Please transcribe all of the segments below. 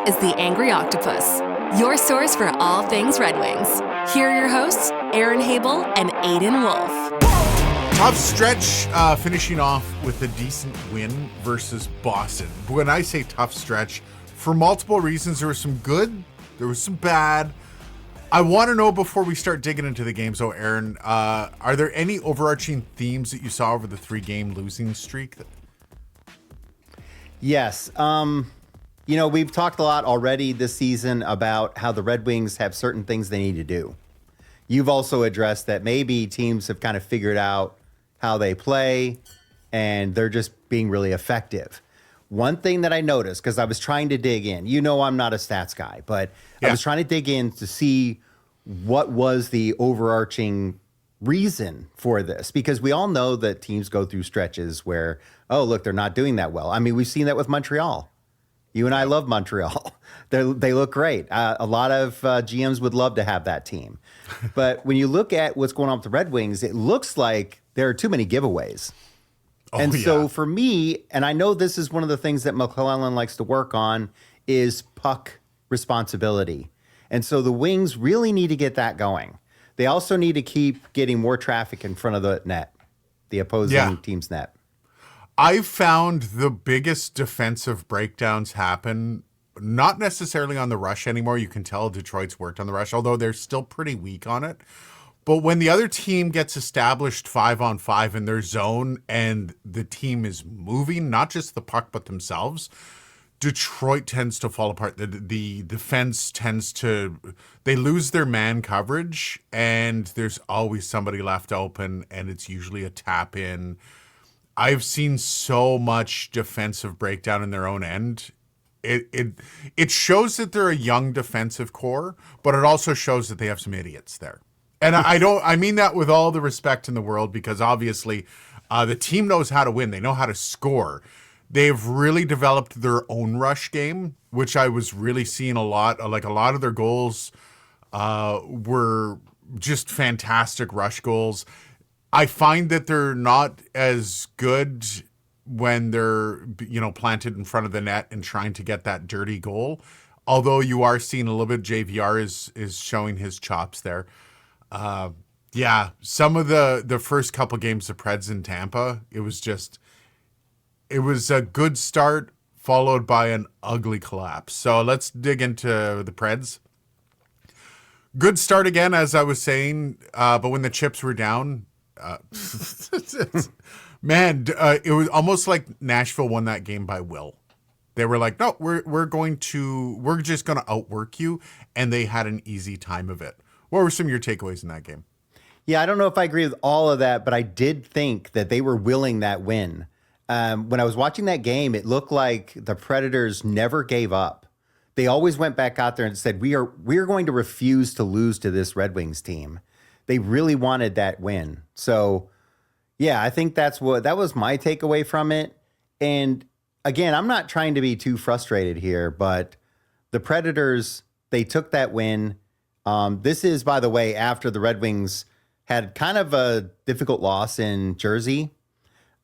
is the Angry Octopus, your source for all things Red Wings. Here are your hosts, Aaron Habel and Aiden Wolf. Tough stretch, finishing off with a decent win versus Boston. When I say tough stretch, for multiple reasons, there was some good, there was some bad. I want to know before we start digging into the games, Aaron, are there any overarching themes that you saw over the 3-game losing streak? Yes. We've talked a lot already this season about how the Red Wings have certain things they need to do. You've also addressed that maybe teams have kind of figured out how they play and they're just being really effective. One thing that I noticed, because I was trying to dig in, I'm not a stats guy, but I was trying to dig in to see what was the overarching reason for this, because we all know that teams go through stretches where, oh, look, they're not doing that well. I mean, we've seen that with Montreal. You and I love Montreal. They look great. A lot of GMs would love to have that team. But when you look at what's going on with the Red Wings, it looks like there are too many giveaways. So for me, and I know this is one of the things that McClellan likes to work on, is puck responsibility. And so the Wings really need to get that going. They also need to keep getting more traffic in front of the net, the opposing team's net. I've found the biggest defensive breakdowns happen not necessarily on the rush anymore. You can tell Detroit's worked on the rush, although they're still pretty weak on it. But when the other team gets established 5-on-5 in their zone and the team is moving, not just the puck, but themselves, Detroit tends to fall apart. The defense they lose their man coverage, and there's always somebody left open, and it's usually a tap in. I've seen so much defensive breakdown in their own end. It shows that they're a young defensive core, but it also shows that they have some idiots there. And I mean that with all the respect in the world, because obviously the team knows how to win. They know how to score. They've really developed their own rush game, which I was really seeing a lot. Like a lot of their goals were just fantastic rush goals. I find that they're not as good when they're, planted in front of the net and trying to get that dirty goal. Although you are seeing a little bit, JVR is showing his chops there. Some of the first couple games of Preds in Tampa, it was a good start followed by an ugly collapse. So let's dig into the Preds. Good start again, as I was saying, but when the chips were down, it was almost like Nashville won that game by will. They were like, no, we're just going to outwork you. And they had an easy time of it. What were some of your takeaways in that game? Yeah, I don't know if I agree with all of that, but I did think that they were willing that win. When I was watching that game, it looked like the Predators never gave up. They always went back out there and said, we are going to refuse to lose to this Red Wings team. They really wanted that win. So, yeah, I think that was my takeaway from it. And again, I'm not trying to be too frustrated here, but the Predators, they took that win. This is, by the way, after the Red Wings had kind of a difficult loss in Jersey.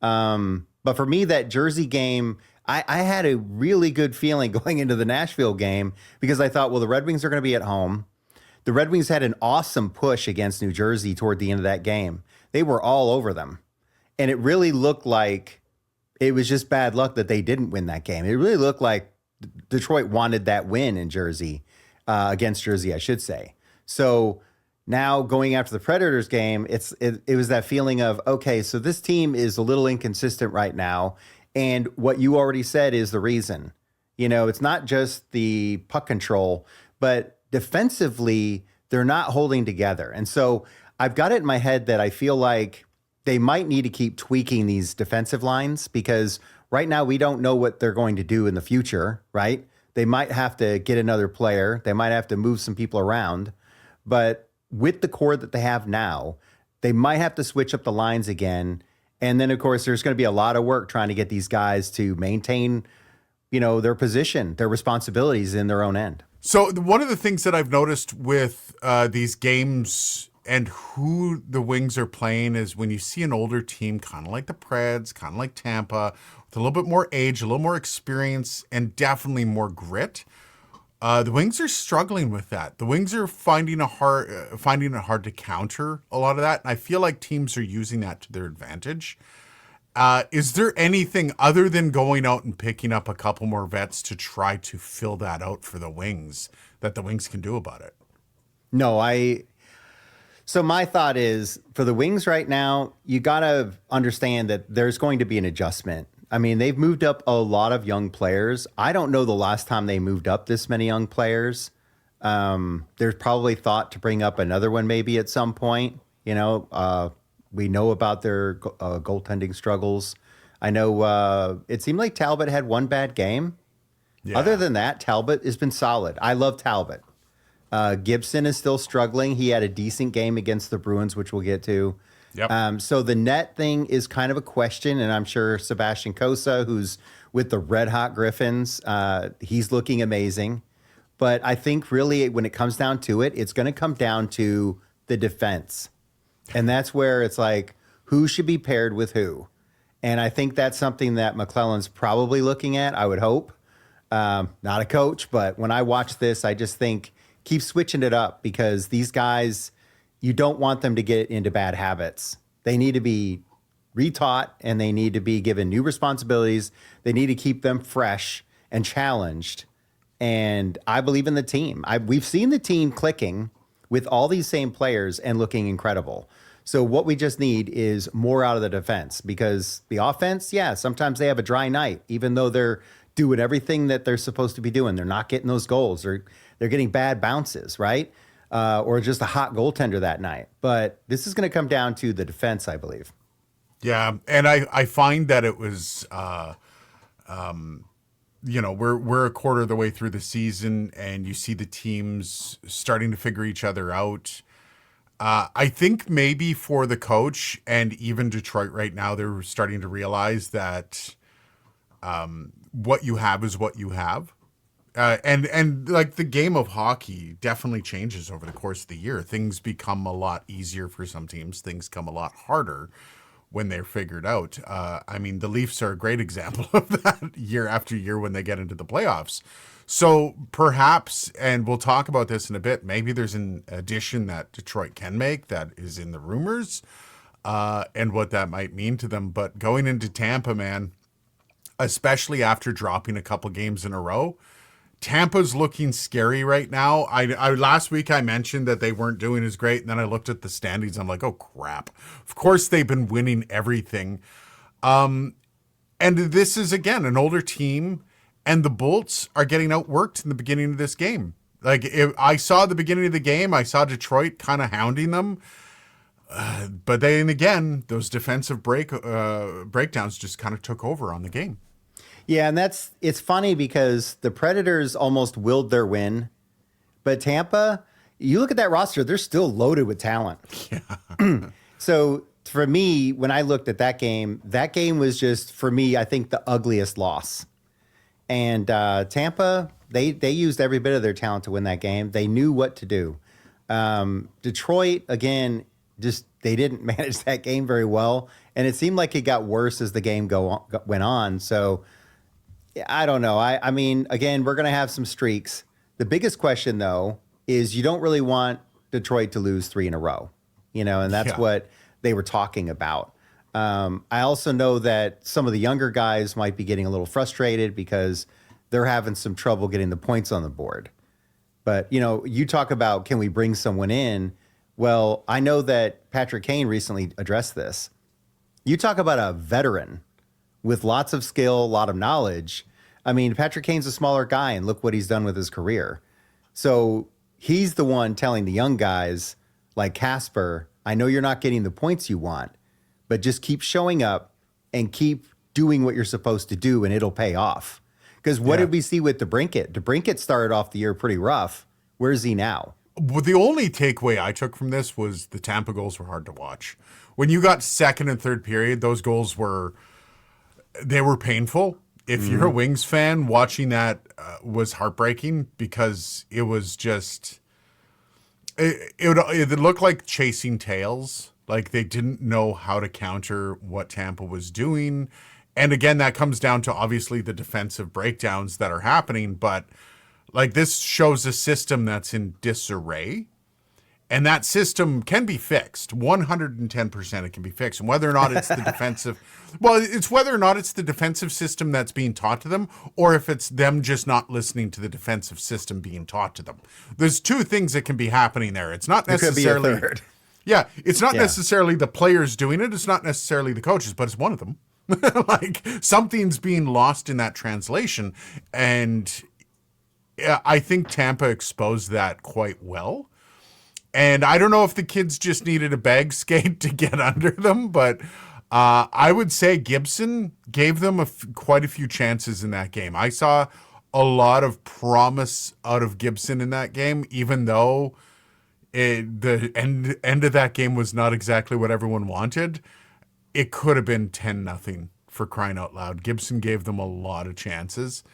But for me, that Jersey game, I had a really good feeling going into the Nashville game, because I thought, well, the Red Wings are going to be at home. The Red Wings had an awesome push against New Jersey toward the end of that game. They were all over them. And it really looked like it was just bad luck that they didn't win that game. It really looked like Detroit wanted that win in Jersey, against Jersey, I should say. So now going after the Predators game, it was that feeling of, okay, so this team is a little inconsistent right now. And what you already said is the reason. It's not just the puck control, but defensively, they're not holding together. And so I've got it in my head that I feel like they might need to keep tweaking these defensive lines, because right now we don't know what they're going to do in the future, right? They might have to get another player. They might have to move some people around. But with the core that they have now, they might have to switch up the lines again. And then, of course, there's going to be a lot of work trying to get these guys to maintain, their position, their responsibilities in their own end. So one of the things that I've noticed with these games and who the Wings are playing is when you see an older team, kind of like the Preds, kind of like Tampa, with a little bit more age, a little more experience, and definitely more grit. The Wings are struggling with that. The Wings are finding it hard to counter a lot of that. And I feel like teams are using that to their advantage. Is there anything other than going out and picking up a couple more vets to try to fill that out for the Wings that the Wings can do about it? No, so my thought is for the Wings right now, you got to understand that there's going to be an adjustment. I mean, they've moved up a lot of young players. I don't know the last time they moved up this many young players. There's probably thought to bring up another one maybe at some point. We know about their goaltending struggles. I know it seemed like Talbot had one bad game. Yeah. Other than that, Talbot has been solid. I love Talbot. Gibson is still struggling. He had a decent game against the Bruins, which we'll get to. Yep. So the net thing is kind of a question, and I'm sure Sebastian Cossa, who's with the Red Hot Griffins, he's looking amazing. But I think really when it comes down to it, it's going to come down to the defense. And that's where it's like, who should be paired with who? And I think that's something that McClellan's probably looking at, I would hope. Not a coach, but when I watch this, I just think keep switching it up because these guys, you don't want them to get into bad habits. They need to be retaught and they need to be given new responsibilities. They need to keep them fresh and challenged. And I believe in the team. We've seen the team clicking with all these same players and looking incredible. So what we just need is more out of the defense because the offense, yeah, sometimes they have a dry night, even though they're doing everything that they're supposed to be doing. They're not getting those goals. They're getting bad bounces, right? Or just a hot goaltender that night. But this is going to come down to the defense, I believe. Yeah, and I find that it was, we're a quarter of the way through the season, and you see the teams starting to figure each other out. I think maybe for the coach and even Detroit right now, they're starting to realize that what you have is what you have. And like the game of hockey definitely changes over the course of the year. Things become a lot easier for some teams. Things come a lot harder when they're figured out. I mean, the Leafs are a great example of that year after year when they get into the playoffs. So perhaps, and we'll talk about this in a bit, maybe there's an addition that Detroit can make that is in the rumors and what that might mean to them. But going into Tampa, man, especially after dropping a couple games in a row, Tampa's looking scary right now. I last week I mentioned that they weren't doing as great, and then I looked at the standings. I'm like, oh crap! Of course they've been winning everything. And this is again an older team, and the Bolts are getting outworked in the beginning of this game. Like if I saw the beginning of the game, I saw Detroit kind of hounding them, but then again, those defensive breakdowns just kind of took over on the game. Yeah, and it's funny because the Predators almost willed their win, but Tampa, you look at that roster, they're still loaded with talent. Yeah. So for me, when I looked at that game was just, for me, I think the ugliest loss. And Tampa, they used every bit of their talent to win that game. They knew what to do. Detroit, again, just they didn't manage that game very well, and it seemed like it got worse as the game went on. So I don't know. I mean, again, we're going to have some streaks. The biggest question, though, is you don't really want Detroit to lose 3 in a row, and that's what they were talking about. I also know that some of the younger guys might be getting a little frustrated because they're having some trouble getting the points on the board. But, you talk about, can we bring someone in? Well, I know that Patrick Kane recently addressed this. You talk about a veteran with lots of skill, a lot of knowledge. I mean, Patrick Kane's a smaller guy, and look what he's done with his career. So he's the one telling the young guys like Casper, I know you're not getting the points you want, but just keep showing up and keep doing what you're supposed to do, and it'll pay off. Because what did we see with DeBrincat? DeBrincat started off the year pretty rough. Where's he now? Well, the only takeaway I took from this was the Tampa goals were hard to watch. When you got second and third period, those goals were painful. If you're a Wings fan, watching that was heartbreaking because it was just it looked like chasing tails. Like they didn't know how to counter what Tampa was doing. And again, that comes down to obviously the defensive breakdowns that are happening. But Like, this shows a system that's in disarray. And that system can be fixed. 110% it can be fixed. And whether or not it's the defensive, well, it's whether or not it's the defensive system that's being taught to them, or if it's them just not listening to the defensive system being taught to them. There's two things that can be happening there. It's not necessarily. There could be a third. Yeah, it's not necessarily the players doing it. It's not necessarily the coaches, but it's one of them. Like, something's being lost in that translation. And I think Tampa exposed that quite well. And I don't know if the kids just needed a bag skate to get under them, but I would say Gibson gave them quite a few chances in that game. I saw a lot of promise out of Gibson in that game, even though the end of that game was not exactly what everyone wanted. It could have been 10-0 for crying out loud. Gibson gave them a lot of chances,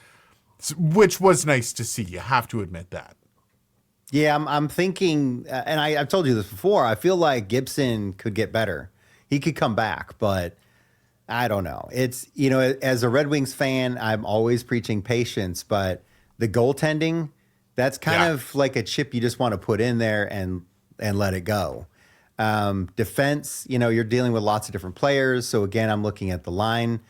which was nice to see. You have to admit that. Yeah, I'm thinking, and I've told you this before, I feel like Gibson could get better. He could come back, but I don't know. It's, as a Red Wings fan, I'm always preaching patience, but the goaltending, that's kind of like a chip you just want to put in there and let it go. Defense, you're dealing with lots of different players. So again, I'm looking at the line,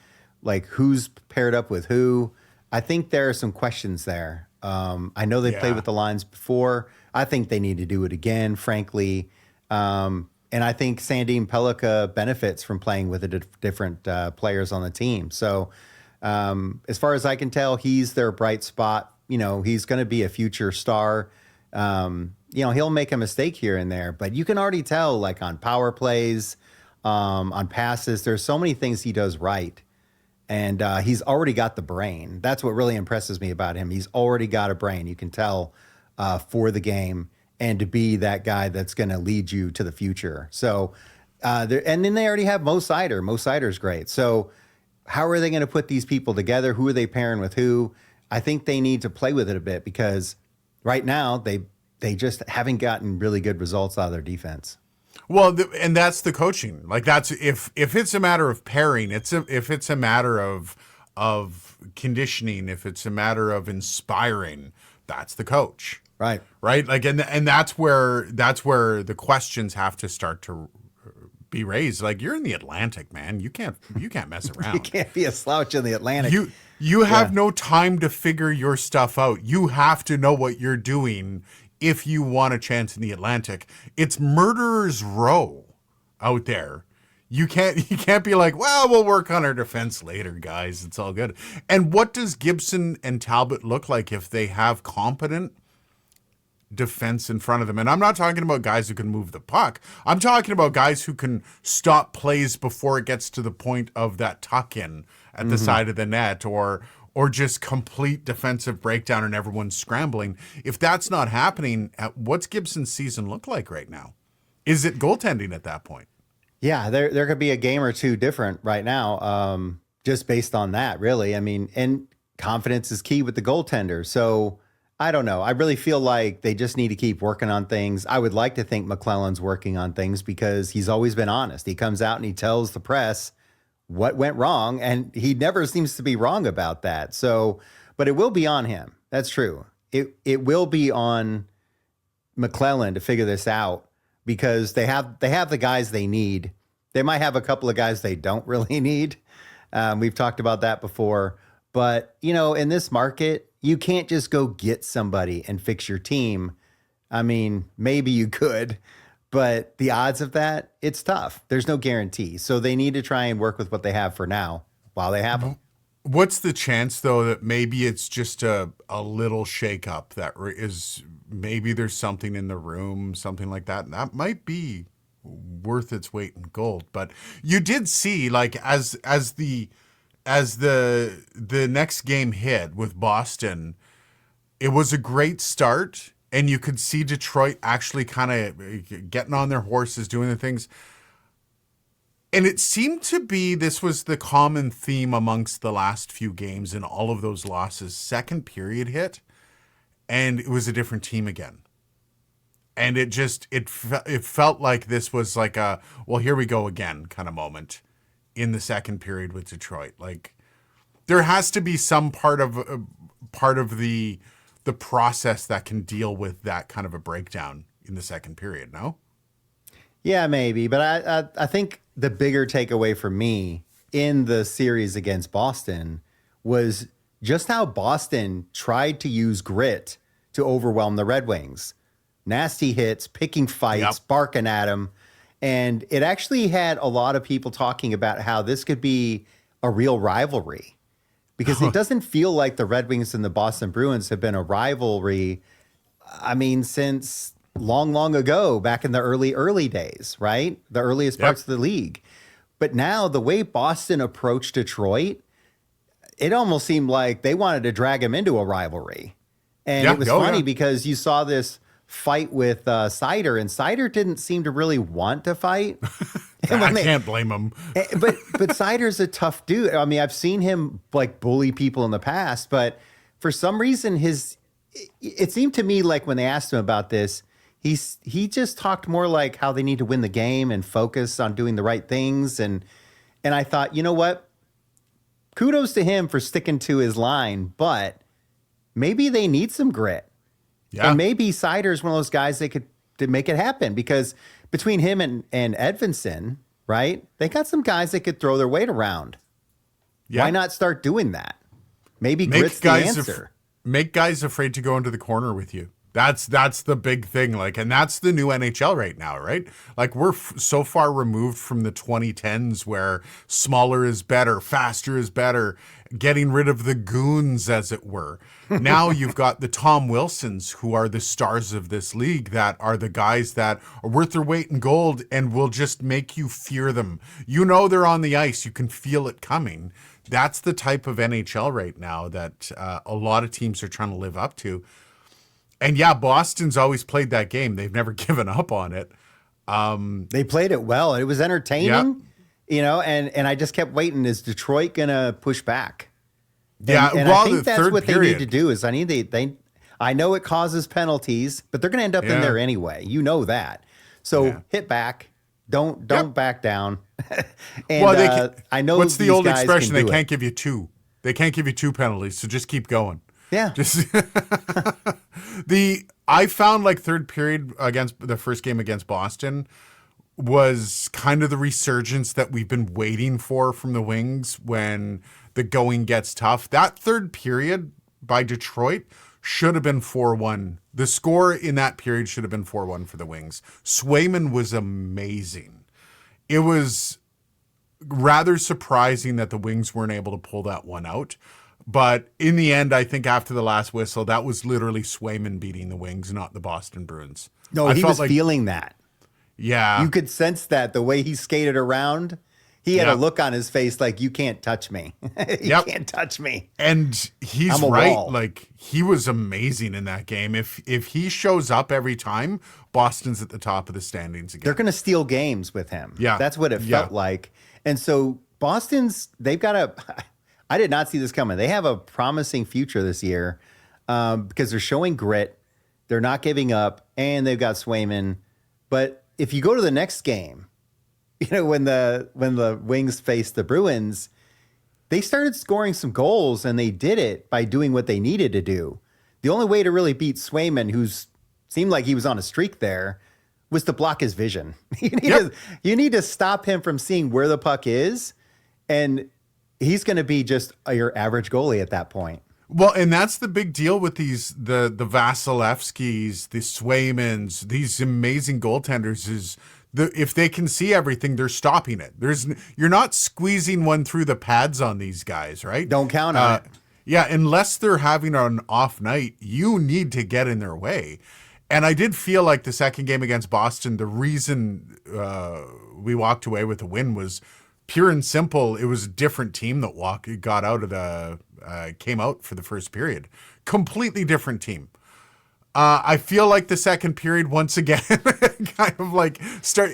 like who's paired up with who. I think there are some questions there. I know they played with the lines before. I think they need to do it again, frankly. And I think Sandin Pellikka benefits from playing with the different players on the team. So as far as I can tell, he's their bright spot. He's going to be a future star. He'll make a mistake here and there, but you can already tell, like on power plays, on passes, there's so many things he does right. And he's already got the brain. That's what really impresses me about him. He's already got a brain, you can tell, for the game, and to be that guy that's going to lead you to the future. So, and then they already have Mo Seider. Mo Seider's great. So how are they going to put these people together? Who are they pairing with who? I think they need to play with it a bit, because right now they just haven't gotten really good results out of their defense. Well, and that's the coaching. Like, that's if it's a matter of pairing, if it's a matter of conditioning, if it's a matter of inspiring, that's the coach. Right. Like, and that's where the questions have to start to be raised. Like, you're in the Atlantic, man. You can't mess around. You can't be a slouch in the Atlantic. You have no time to figure your stuff out. You have to know what you're doing if you want a chance in the Atlantic. It's murderer's row out there. You can't be like, well, we'll work on our defense later, guys. It's all good. And what does Gibson and Talbot look like if they have competent defense in front of them? And I'm not talking about guys who can move the puck. I'm talking about guys who can stop plays before it gets to the point of that tuck in at the side of the net, or just complete defensive breakdown and everyone's scrambling. If that's not happening, what's Gibson's season look like right now? Is it goaltending at that point? Yeah, there could be a game or two different right now, just based on that, really. I mean, and confidence is key with the goaltender. So I don't know. I really feel like they just need to keep working on things. I would like to think McClellan's working on things, because he's always been honest. He comes out and he tells the press what went wrong, and he never seems to be wrong about that. So, but it will be on him. That's true. It will be on McClellan to figure this out, because they have the guys they need. They might have a couple of guys they don't really need. We've talked about that before. But, in this market, you can't just go get somebody and fix your team. I mean, maybe you could, but the odds of that, it's tough. There's no guarantee. So they need to try and work with what they have for now while they have them. What's the chance, though, that maybe it's just a little shakeup that is, maybe there's something in the room, something like that? And that might be worth its weight in gold. But you did see, like, as the next game hit with Boston, it was a great start, and you could see Detroit actually kind of getting on their horses, doing the things. And it seemed to be, this was the common theme amongst the last few games in all of those losses. Second period hit, and it was a different team again. And it felt like this was like a, well, here we go again kind of moment in the second period with Detroit. Like, there has to be some part of the the process that can deal with that kind of a breakdown in the second period, no? Yeah, maybe. But I think the bigger takeaway for me in the series against Boston was just how Boston tried to use grit to overwhelm the Red Wings. Nasty hits, picking fights, barking at them. And it actually had a lot of people talking about how this could be a real rivalry, because it doesn't feel like the Red Wings and the Boston Bruins have been a rivalry, I mean, since long, long ago, back in the early days, right? The earliest parts of the league. But now the way Boston approached Detroit, it almost seemed like they wanted to drag him into a rivalry. And it was funny because you saw this fight with Seider, and Seider didn't seem to really want to fight. I can't blame him. but Seider's a tough dude. I mean, I've seen him like bully people in the past, but for some reason it seemed to me like when they asked him about this, he just talked more like how they need to win the game and focus on doing the right things. And I thought, you know what? Kudos to him for sticking to his line, but maybe they need some grit. Yeah. And maybe Seider is one of those guys that could to make it happen, because between him and Edvinsson, right? They got some guys that could throw their weight around. Yeah. Why not start doing that? Maybe grit's the answer. Make guys afraid to go into the corner with you. That's the big thing. Like, and that's the new NHL right now, right? Like, we're so far removed from the 2010s where smaller is better, faster is better, getting rid of the goons, as it were. Now you've got the Tom Wilsons, who are the stars of this league, that are the guys that are worth their weight in gold and will just make you fear them. You know they're on the ice. You can feel it coming. That's the type of NHL right now that a lot of teams are trying to live up to. And yeah, Boston's always played that game. They've never given up on it. They played it well. It was entertaining, you know, and I just kept waiting. Is Detroit going to push back? And I think that's what they need to do. Is I know it causes penalties, but they're going to end up in there anyway. You know that. So hit back. Don't back down. And I know what's the old expression? They can't give you two. They can't give you two penalties. So just keep going. Yeah. I found like third period against the first game against Boston was kind of the resurgence that we've been waiting for from the Wings when the going gets tough. That third period by Detroit should have been 4-1. The score in that period should have been 4-1 for the Wings. Swayman was amazing. It was rather surprising that the Wings weren't able to pull that one out. But in the end, I think after the last whistle, that was literally Swayman beating the Wings, not the Boston Bruins. No, he was feeling that. Yeah. You could sense that the way he skated around. He had a look on his face like, you can't touch me. You can't touch me. And he's right. Wall. Like, he was amazing in that game. If he shows up every time, Boston's at the top of the standings again. They're going to steal games with him. Yeah. That's what it felt like. And so they've got a... I did not see this coming. They have a promising future this year because they're showing grit. They're not giving up, and they've got Swayman. But if you go to the next game, you know, when the Wings faced the Bruins, they started scoring some goals, and they did it by doing what they needed to do. The only way to really beat Swayman, who's seemed like he was on a streak there, was to block his vision. You need to stop him from seeing where the puck is, and he's going to be just your average goalie at that point. Well, and that's the big deal with the Vasilevskis, the Swaymans, these amazing goaltenders is if they can see everything, they're stopping it. You're not squeezing one through the pads on these guys, right? Don't count on it. Yeah, unless they're having an off night, you need to get in their way. And I did feel like the second game against Boston, the reason we walked away with a win was pure and simple. It was a different team that came out for the first period. Completely different team. I feel like the second period, once again, kind of like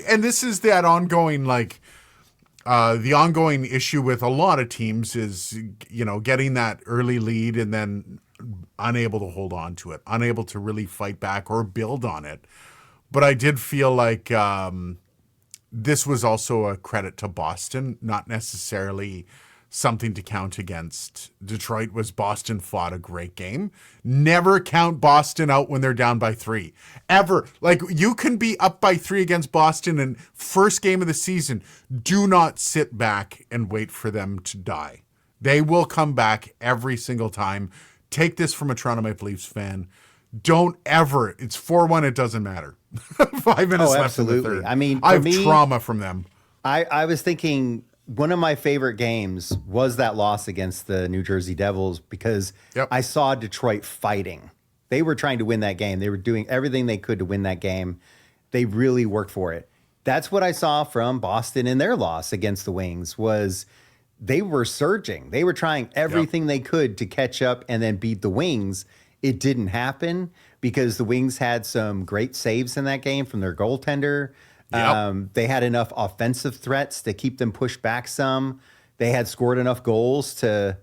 and this is that ongoing, like, the ongoing issue with a lot of teams is, you know, getting that early lead and then unable to hold on to it, unable to really fight back or build on it. But I did feel like, this was also a credit to Boston, not necessarily something to count against Detroit was Boston fought a great game. Never count Boston out when they're down by 3. Ever. Like, you can be up by 3 against Boston in first game of the season. Do not sit back and wait for them to die. They will come back every single time. Take this from a Toronto Maple Leafs fan. Don't ever. It's 4-1. It doesn't matter. 5 minutes left in the third. I mean, I have trauma from them. I was thinking one of my favorite games was that loss against the New Jersey Devils because I saw Detroit fighting. They were trying to win that game. They were doing everything they could to win that game. They really worked for it. That's what I saw from Boston in their loss against the Wings was they were surging. They were trying everything they could to catch up and then beat the Wings. It didn't happen because the Wings had some great saves in that game from their goaltender. They had enough offensive threats to keep them pushed back some. They had scored enough goals to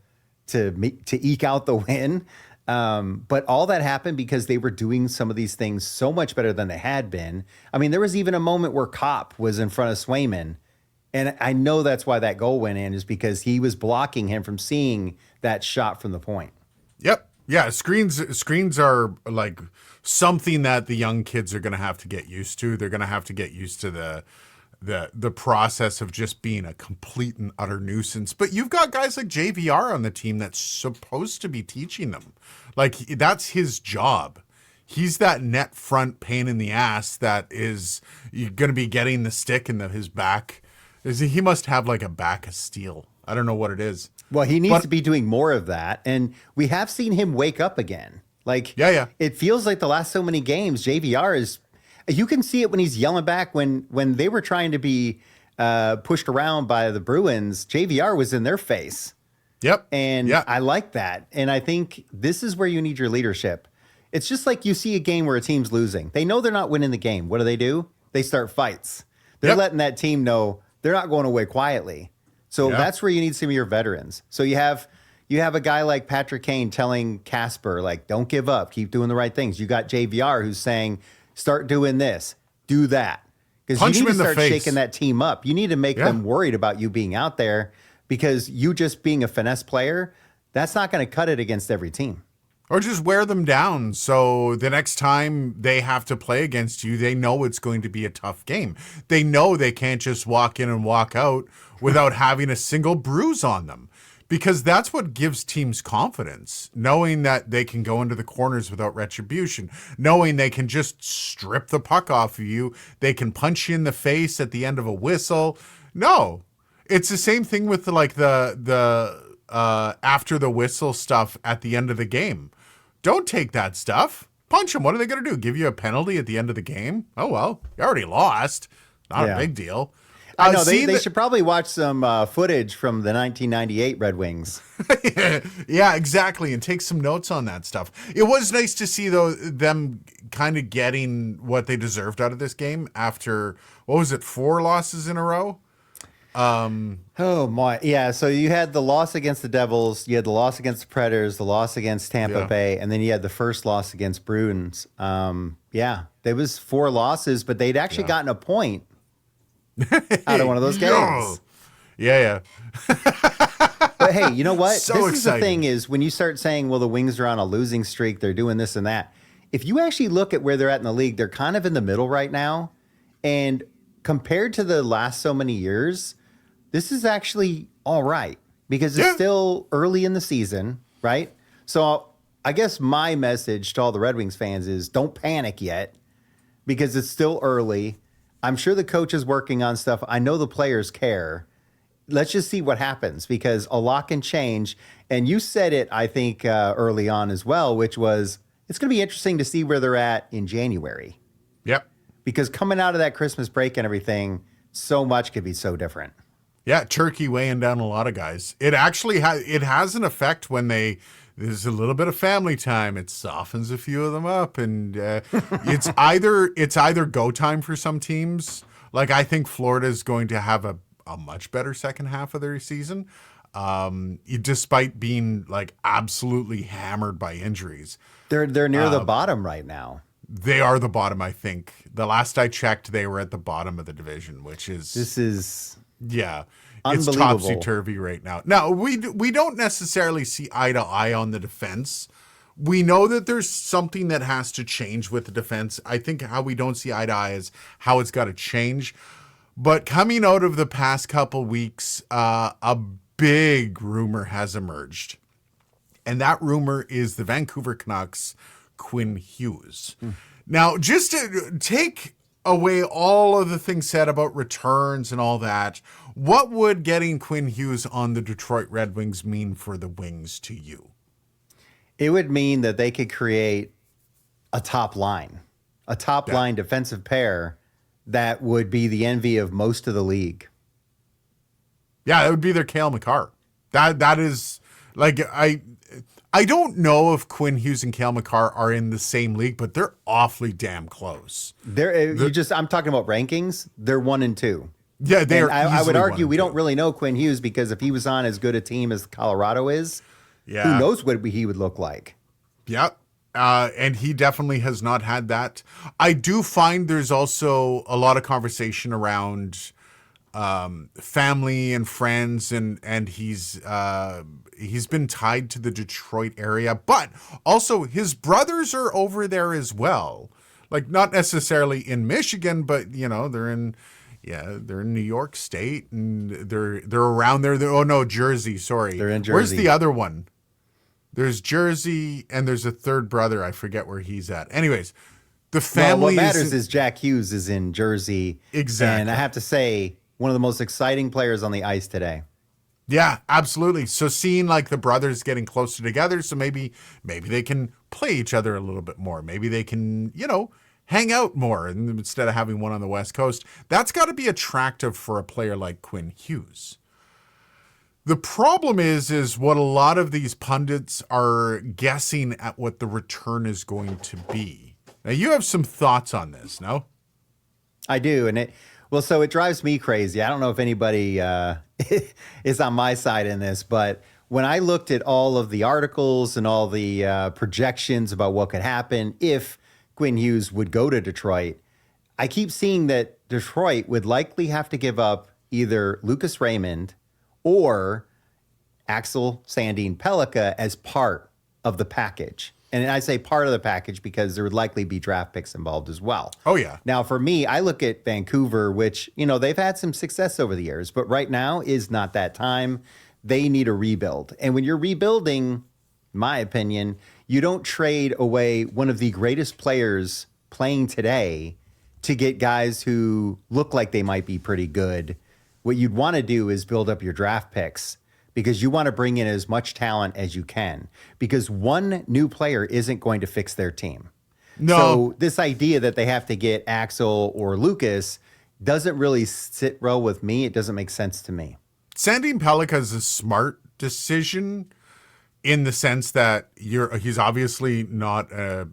eke out the win. But all that happened because they were doing some of these things so much better than they had been. I mean, there was even a moment where Kopp was in front of Swayman. And I know that's why that goal went in is because he was blocking him from seeing that shot from the point. Yep. Yeah, screens are like something that the young kids are going to have to get used to. They're going to have to get used to the process of just being a complete and utter nuisance. But you've got guys like JVR on the team that's supposed to be teaching them. Like, that's his job. He's that net front pain in the ass that is going to be getting the stick in his back. He must have like a back of steel. I don't know what it is. Well, he needs to be doing more of that. And we have seen him wake up again. Like, it feels like the last so many games, JVR is, you can see it when he's yelling back when they were trying to be pushed around by the Bruins, JVR was in their face. Yep. And I like that. And I think this is where you need your leadership. It's just like you see a game where a team's losing. They know they're not winning the game. What do? They start fights. They're letting that team know they're not going away quietly. So that's where you need some of your veterans. So you have a guy like Patrick Kane telling Casper, like, don't give up, keep doing the right things. You got JVR who's saying, start doing this, do that. Because you need to start shaking that team up. You need to make them worried about you being out there because you just being a finesse player, that's not going to cut it against every team. Or just wear them down so the next time they have to play against you, they know it's going to be a tough game. They know they can't just walk in and walk out without having a single bruise on them. Because that's what gives teams confidence, knowing that they can go into the corners without retribution, knowing they can just strip the puck off of you, they can punch you in the face at the end of a whistle. No, it's the same thing with the after the whistle stuff at the end of the game. Don't take that stuff. Punch them. What are they going to do? Give you a penalty at the end of the game? Oh, well, you already lost. Not a big deal. I know they should probably watch some footage from the 1998 Red Wings. Yeah, exactly, and take some notes on that stuff. It was nice to see though them kind of getting what they deserved out of this game after 4 losses in a row. Oh my, yeah. So you had the loss against the Devils, you had the loss against the Predators, the loss against Tampa Bay, and then you had the first loss against Bruins. There was 4 losses, but they'd actually gotten a point out of one of those games. Yeah. But hey, you know what? So this exciting. is the thing is when you start saying, well, the Wings are on a losing streak, they're doing this and that. If you actually look at where they're at in the league, they're kind of in the middle right now. And compared to the last so many years, this is actually all right because it's still early in the season, right? So I guess my message to all the Red Wings fans is don't panic yet because it's still early. I'm sure the coach is working on stuff. I know the players care. Let's just see what happens because a lot can change. And you said it, I think, early on as well, which was it's going to be interesting to see where they're at in January. Yep. Because coming out of that Christmas break and everything, so much could be so different. Yeah, turkey weighing down a lot of guys. It actually has an effect when there's a little bit of family time. It softens a few of them up, and it's either go time for some teams. Like I think Florida is going to have a much better second half of their season, despite being like absolutely hammered by injuries. They're near the bottom right now. They are the bottom, I think. The last I checked, they were at the bottom of the division, which is... This is... Yeah. It's Unbelievable. topsy-turvy right now. Now, we don't necessarily see eye to eye on the defense. We know that there's something that has to change with the defense. I think how we don't see eye to eye is how it's got to change. But coming out of the past couple weeks, a big rumor has emerged. And that rumor is the Vancouver Canucks' Quinn Hughes. Now, just to take away all of the things said about returns and all that, what would getting Quinn Hughes on the Detroit Red Wings mean for the Wings to you? It would mean that they could create a top line defensive pair that would be the envy of most of the league. Yeah, it would be their Cale Makar. That is like I don't know if Quinn Hughes and Cale Makar are in the same league, but they're awfully damn close. I'm talking about rankings. They're 1 and 2. Yeah, they are. I would argue we don't don't really know Quinn Hughes because if he was on as good a team as Colorado is, Yeah. who knows what he would look like. Yeah. And he definitely has not had that. I do find there's also a lot of conversation around family and friends, and he's been tied to the Detroit area, but also his brothers are over there as well. Like not necessarily in Michigan, but they're in New York State and they're around there. Jersey. Sorry, they're in Jersey. Where's the other one? There's Jersey, and there's a third brother. I forget where he's at. Anyways, the family. What matters is Jack Hughes is in Jersey. Exactly. And I have to say, one of the most exciting players on the ice today. Yeah, absolutely. So seeing like the brothers getting closer together, so maybe they can play each other a little bit more. Maybe they can, hang out more instead of having one on the West Coast. That's got to be attractive for a player like Quinn Hughes. The problem is what a lot of these pundits are guessing at what the return is going to be. Now, you have some thoughts on this, no? I do. And so it drives me crazy. I don't know if anybody is on my side in this, but when I looked at all of the articles and all the projections about what could happen if Quinn Hughes would go to Detroit, I keep seeing that Detroit would likely have to give up either Lucas Raymond or Axel Sandin Pellikka as part of the package. And I say part of the package because there would likely be draft picks involved as well. Oh, yeah. Now, for me, I look at Vancouver, which, they've had some success over the years, but right now is not that time. They need a rebuild. And when you're rebuilding, in my opinion, you don't trade away one of the greatest players playing today to get guys who look like they might be pretty good. What you'd want to do is build up your draft picks because you want to bring in as much talent as you can because one new player isn't going to fix their team. No. So this idea that they have to get Axel or Lucas doesn't really sit well with me. It doesn't make sense to me. Sandin Pellikka is a smart decision in the sense that he's obviously not a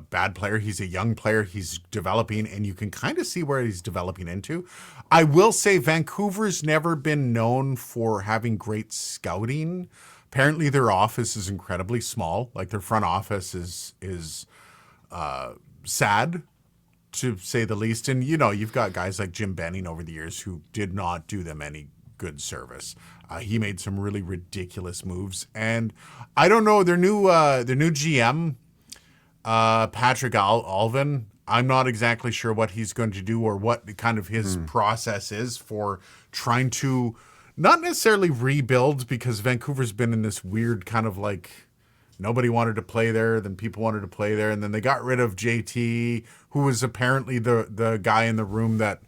bad player. He's a young player. He's developing, and you can kind of see where he's developing into. I will say Vancouver's never been known for having great scouting. Apparently, their office is incredibly small. Like their front office is sad, to say the least. And you've got guys like Jim Benning over the years who did not do them any good service. He made some really ridiculous moves, and I don't know their new GM, Patrick Alvin. I'm not exactly sure what he's going to do or what kind of his process is for trying to not necessarily rebuild, because Vancouver's been in this weird kind of like nobody wanted to play there, then people wanted to play there, and then they got rid of JT, who was apparently the guy in the room that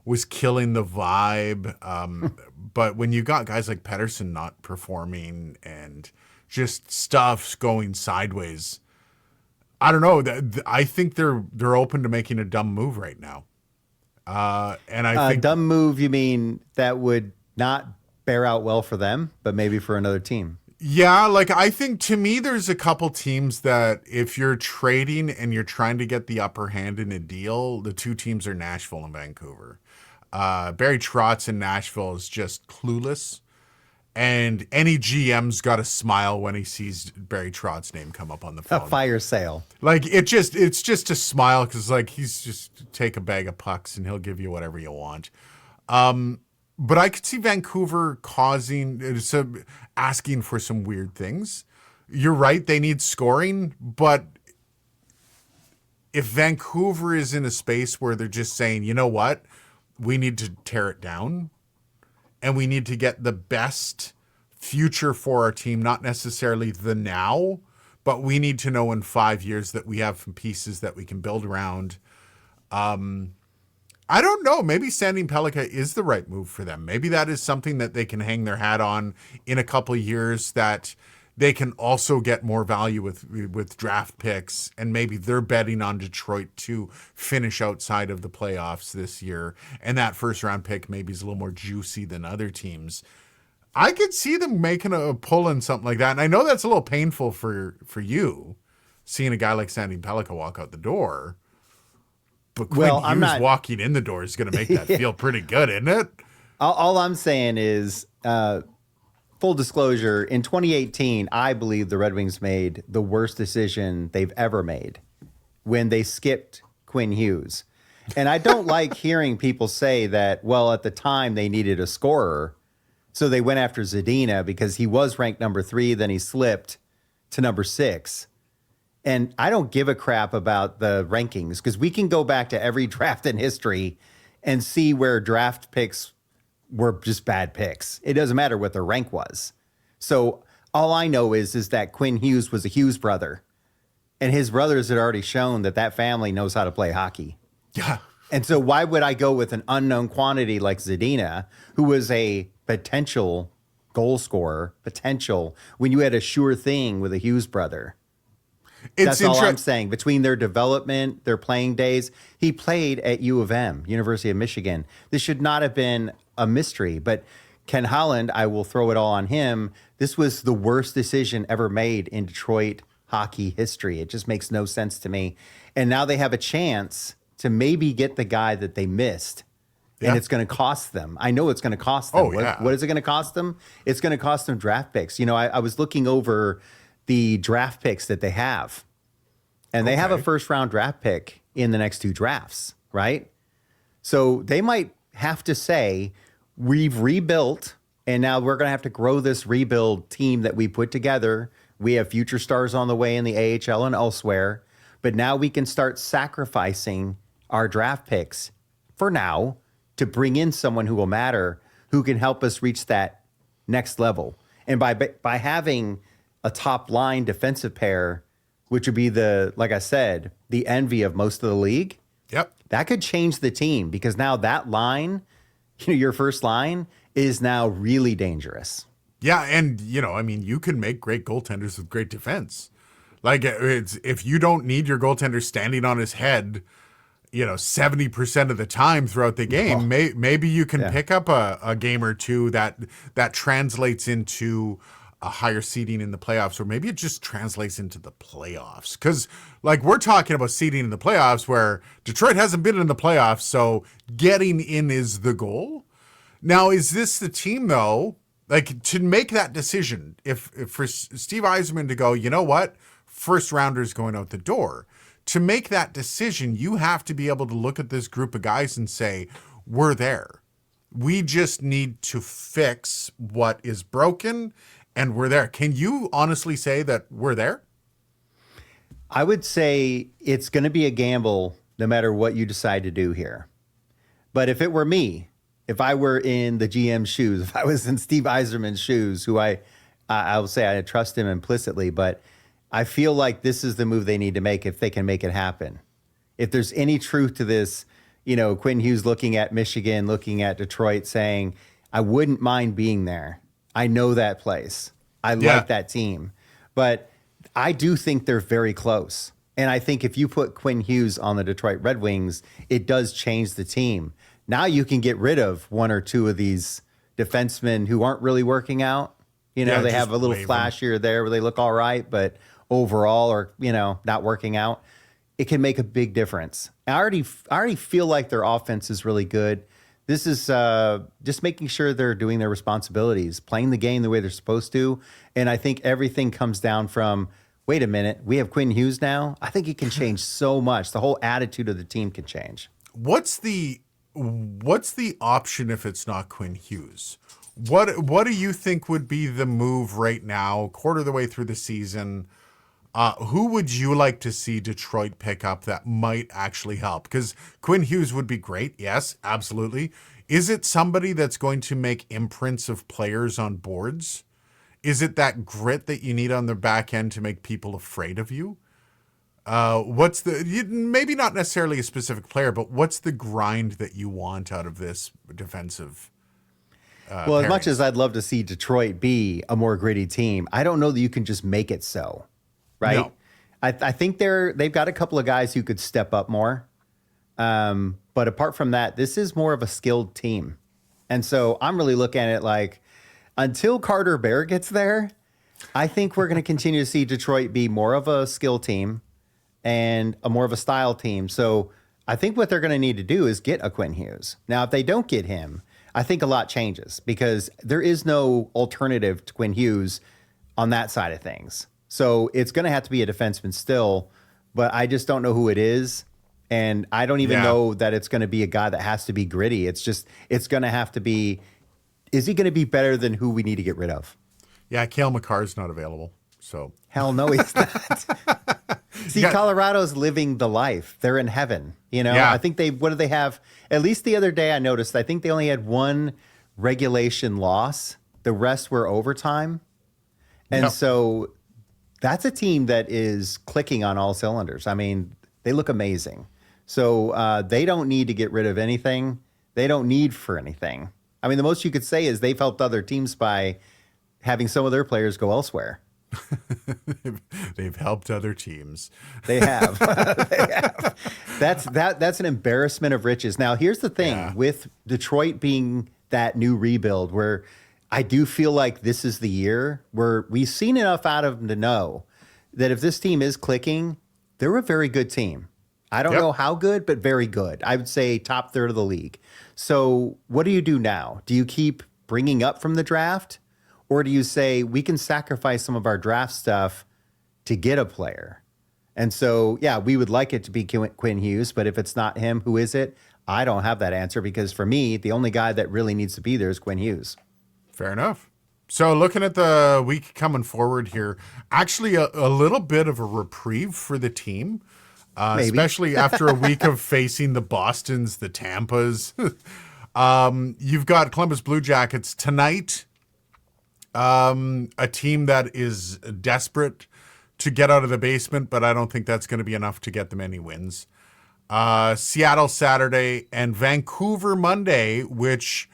was killing the vibe. But when you got guys like Pettersson not performing and just stuff's going sideways, I don't know. I think they're open to making a dumb move right now. And I think dumb move, you mean that would not bear out well for them, but maybe for another team? Yeah, like I think to me there's a couple teams that if you're trading and you're trying to get the upper hand in a deal, the two teams are Nashville and Vancouver. Barry Trotz in Nashville is just clueless, and any GM's got to smile when he sees Barry Trotz's name come up on the phone. A fire sale. Like it's just a smile because like he's just take a bag of pucks and he'll give you whatever you want. But I could see Vancouver asking for some weird things. You're right, they need scoring, but if Vancouver is in a space where they're just saying, you know what, we need to tear it down and we need to get the best future for our team, not necessarily the now, but we need to know in 5 years that we have some pieces that we can build around. I don't know. Maybe Standing Pelika is the right move for them. Maybe that is something that they can hang their hat on in a couple of years, that they can also get more value with draft picks, and maybe they're betting on Detroit to finish outside of the playoffs this year, and that first round pick maybe is a little more juicy than other teams. I could see them making a pull in something like that, and I know that's a little painful for you, seeing a guy like Standing Pelika walk out the door. But Quinn Hughes walking in the door is going to make that feel pretty good, isn't it? All I'm saying is, full disclosure, in 2018, I believe the Red Wings made the worst decision they've ever made when they skipped Quinn Hughes. And I don't like hearing people say that, well, at the time they needed a scorer, so they went after Zadina because he was ranked number 3, then he slipped to number 6. And I don't give a crap about the rankings, because we can go back to every draft in history and see where draft picks were just bad picks. It doesn't matter what their rank was. So all I know is that Quinn Hughes was a Hughes brother, and his brothers had already shown that family knows how to play hockey. Yeah. And so why would I go with an unknown quantity like Zadina, who was a potential goal scorer, when you had a sure thing with a Hughes brother? That's all I'm saying. Between their development, their playing days, he played at U of M, University of Michigan. This should not have been a mystery. But Ken Holland, I will throw it all on him. This was the worst decision ever made in Detroit hockey history. It just makes no sense to me. And now they have a chance to maybe get the guy that they missed. Yeah. And it's going to cost them. I know it's going to cost them. What is it going to cost them? It's going to cost them draft picks. You know, I was looking over the draft picks that they have. And they have a first round draft pick in the next 2 drafts, right? So they might have to say, we've rebuilt, and now we're going to have to grow this rebuild team that we put together. We have future stars on the way in the AHL and elsewhere, but now we can start sacrificing our draft picks for now to bring in someone who will matter, who can help us reach that next level. And by having a top line defensive pair, which would be like I said, the envy of most of the league. Yep. That could change the team, because now that line, your first line, is now really dangerous. Yeah, and you can make great goaltenders with great defense. Like, if you don't need your goaltender standing on his head, 70% of the time throughout the game, maybe you can pick up a game or two that translates into a higher seeding in the playoffs, or maybe it just translates into the playoffs. Because, we're talking about seeding in the playoffs where Detroit hasn't been in the playoffs, so getting in is the goal. Now, is this the team, though, to make that decision, if for Steve Yzerman to go, you know what, first rounders going out the door, to make that decision, you have to be able to look at this group of guys and say, we're there. We just need to fix what is broken, and we're there. Can you honestly say that we're there? I would say it's going to be a gamble no matter what you decide to do here. But if it were me, if I were in the GM's shoes, if I was in Steve Yzerman's shoes, who I will say I trust him implicitly, but I feel like this is the move they need to make if they can make it happen. If there's any truth to this, Quinn Hughes looking at Michigan, looking at Detroit, saying, I wouldn't mind being there. I know that place. I like that team. But I do think they're very close. And I think if you put Quinn Hughes on the Detroit Red Wings, it does change the team. Now you can get rid of 1 or 2 of these defensemen who aren't really working out. They have a little flash here or there where they look all right, but overall are, not working out. It can make a big difference. I already feel like their offense is really good. This is just making sure they're doing their responsibilities, playing the game the way they're supposed to. And I think everything comes down from, wait a minute, we have Quinn Hughes now? I think it can change so much. The whole attitude of the team can change. What's the what's the option if it's not Quinn Hughes? What do you think would be the move right now, quarter of the way through the season? Who would you like to see Detroit pick up that might actually help? Because Quinn Hughes would be great. Yes, absolutely. Is it somebody that's going to make imprints of players on boards? Is it that grit that you need on the back end to make people afraid of you? Maybe not necessarily a specific player, but what's the grind that you want out of this defensive? Well, as much as I'd love to see Detroit be a more gritty team, I don't know that you can just make it so, right? No. I think they've got a couple of guys who could step up more. But apart from that, this is more of a skilled team. And so I'm really looking at it like until Carter Bear gets there, I think we're going to continue to see Detroit be more of a skill team and a more of a style team. So I think what they're going to need to do is get a Quinn Hughes. Now, if they don't get him, I think a lot changes because there is no alternative to Quinn Hughes on that side of things. So it's going to have to be a defenseman still, but I just don't know who it is. And I don't even know that it's going to be a guy that has to be gritty. It's going to have to be, is he going to be better than who we need to get rid of? Yeah, Cale Makar's not available. So hell no, he's not. See, Colorado's living the life. They're in heaven. You know, I think what do they have? At least the other day I noticed, I think they only had one regulation loss. The rest were overtime. And so that's a team that is clicking on all cylinders. I mean, they look amazing. So they don't need to get rid of anything. They don't need for anything. I mean, the most you could say is they've helped other teams by having some of their players go elsewhere. They've helped other teams. They have. They have. That's an embarrassment of riches. Now, here's the thing with Detroit being that new rebuild where I do feel like this is the year where we've seen enough out of them to know that if this team is clicking, they're a very good team. I don't know how good, but very good. I would say top third of the league. So what do you do now? Do you keep bringing up from the draft? Or do you say we can sacrifice some of our draft stuff to get a player? And so, we would like it to be Quinn Hughes, but if it's not him, who is it? I don't have that answer because for me, the only guy that really needs to be there is Quinn Hughes. Fair enough. So looking at the week coming forward here, actually a little bit of a reprieve for the team, especially after a week of facing the Bostons, the Tampas. You've got Columbus Blue Jackets tonight. A team that is desperate to get out of the basement, but I don't think that's going to be enough to get them any wins. Seattle Saturday and Vancouver Monday, which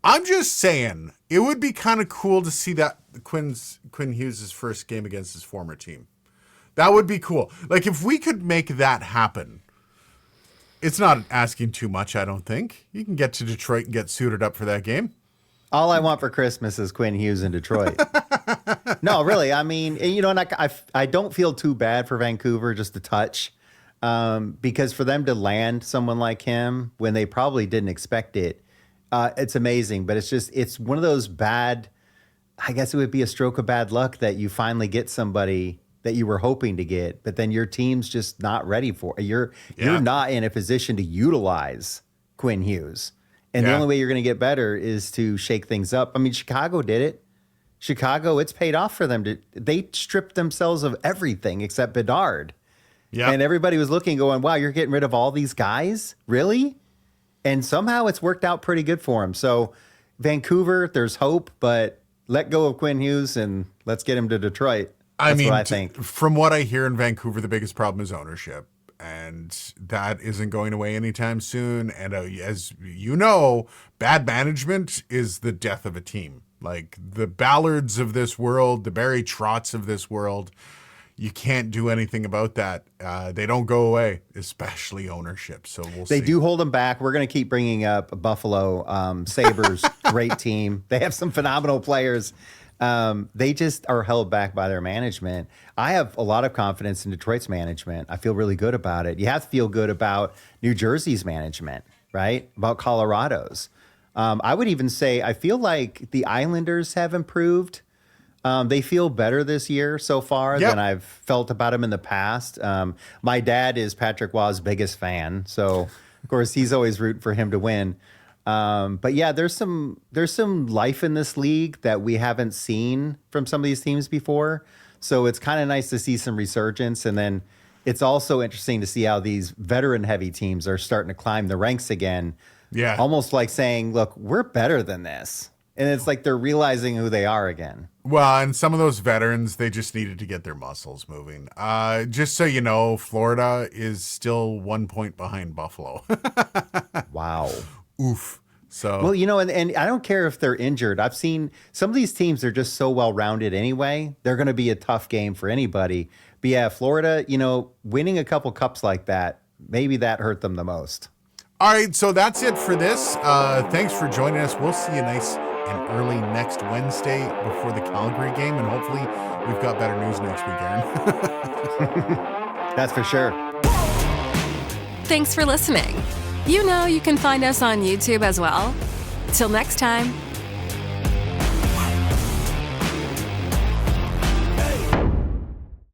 I'm just saying it would be kind of cool to see that Quinn Hughes' first game against his former team. That would be cool. Like if we could make that happen, it's not asking too much, I don't think. You can get to Detroit and get suited up for that game. All I want for Christmas is Quinn Hughes in Detroit. No, really. I mean, you know, and I don't feel too bad for Vancouver, just a touch, because for them to land someone like him when they probably didn't expect it, it's amazing. But it's one of those bad, I guess it would be a stroke of bad luck that you finally get somebody that you were hoping to get, but then your team's just not ready for it. You're not in a position to utilize Quinn Hughes. And the only way you're going to get better is to shake things up. I mean, Chicago did it. Chicago, it's paid off for them. They stripped themselves of everything except Bedard. Yeah. And everybody was looking going, wow, you're getting rid of all these guys? Really? And somehow it's worked out pretty good for them. So Vancouver, there's hope, but let go of Quinn Hughes and let's get him to Detroit. That's what I think. From what I hear in Vancouver, the biggest problem is ownership. And that isn't going away anytime soon. And as you know, bad management is the death of a team. Like the Ballards of this world, the Barry Trotts of this world, you can't do anything about that. They don't go away, especially ownership. So we'll see. They do hold them back. We're going to keep bringing up Buffalo Sabres, great team. They have some phenomenal players. They just are held back by their management. I have a lot of confidence in Detroit's management. I feel really good about it. You have to feel good about New Jersey's management, right? About Colorado's. I would even say I feel like the Islanders have improved. They feel better this year so far than I've felt about them in the past. My dad is Patrick Waugh's biggest fan, so Of course, he's always rooting for him to win. But yeah, there's some life in this league that we haven't seen from some of these teams before. So it's kind of nice to see some resurgence. And then it's also interesting to see how these veteran heavy teams are starting to climb the ranks again. Yeah. Almost like saying, look, we're better than this. And it's like they're realizing who they are again. Well, and some of those veterans, they just needed to get their muscles moving. Just so you know, Florida is still 1 point behind Buffalo. Wow. Oof. So Well, and I don't care if they're injured. I've seen some of these teams are just so well-rounded anyway. They're going to be a tough game for anybody. But yeah, Florida, winning a couple cups like that, maybe that hurt them the most. all right, so that's it for this. Thanks for joining us. We'll see you nice and early next Wednesday before the Calgary game, and hopefully we've got better news next week, Aaron. That's for sure. Thanks for listening. You can find us on YouTube as well. Till next time.